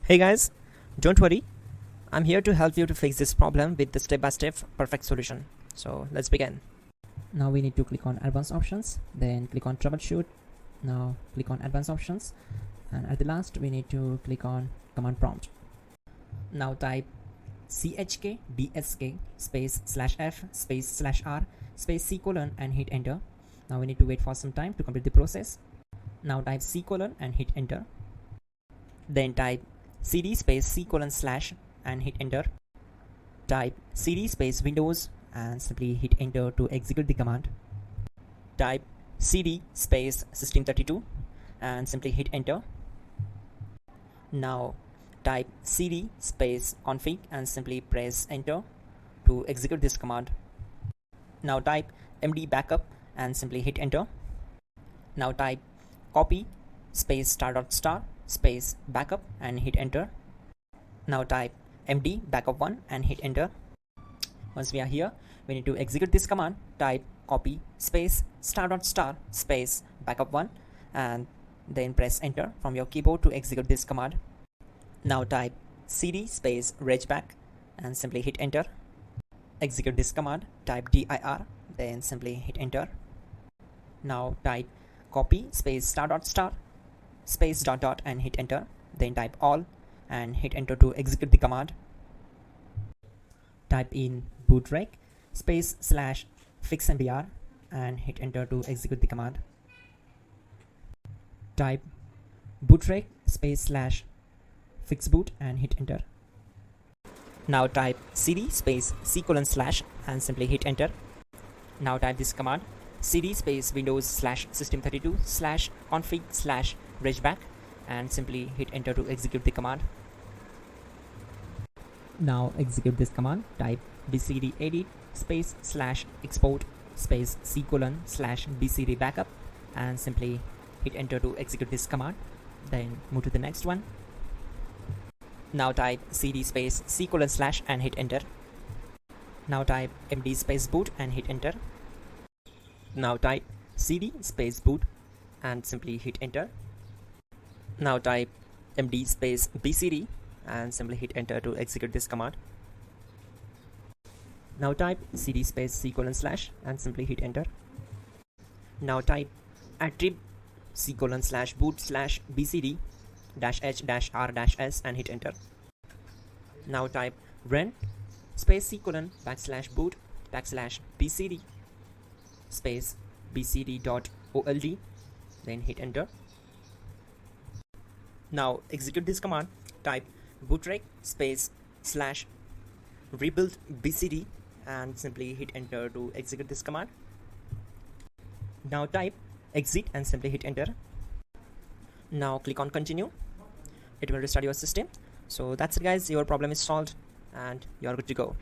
Hey guys, don't worry, I'm here to help you to fix this problem with the step-by-step perfect solution. So let's begin. Now we need to click on advanced options, then click on troubleshoot. Now click on advanced options, and at the last we need to click on command prompt. Now type chkdsk space /f space /r space c colon and hit enter. Now we need to wait for some time to complete the process. Now type c colon and hit enter. Then type cd space c colon / and hit enter. Type cd space windows and simply hit enter to execute the command. Type cd space system32 and simply hit enter. Now type cd space config and simply press enter to execute this command. Now type md backup and simply hit enter. Now type copy space star space backup and hit enter. Now type md backup1 and hit enter. Once we are here, we need to execute this command. Type copy space star space backup1 and then press enter from your keyboard to execute this command. Now type cd space regback and simply hit enter. Execute this command. Type dir, then simply hit enter. Now type copy space star space dot and hit enter. Then type all and hit enter to execute the command. Type in bootrec space /fixmbr and hit enter to execute the command. Type bootrec space /fixboot and hit enter. Now type cd space c colon / and simply hit enter. Now type this command cd space windows /system32 /config /regback and simply hit enter to execute the command. Now execute this command. Type bcd edit space /export space c colon /bcd backup and simply hit enter to execute this command. Then move to the next one. Now type cd space c colon / and hit enter. Now type md space boot and hit enter. Now type cd space boot and simply hit enter. Now type md space bcd and simply hit enter to execute this command. Now type cd space c colon / and simply hit enter. Now type attrib c colon /boot /bcd -h-r-s and hit enter. Now type run space c colon /boot /bcd space bcd.old, then hit enter. Now execute this command. Type bootrec space /rebuild bcd and simply hit enter to execute this command. Now type exit and simply hit enter. Now click on continue. It will restart your system. So that's it guys, your problem is solved and you're good to go.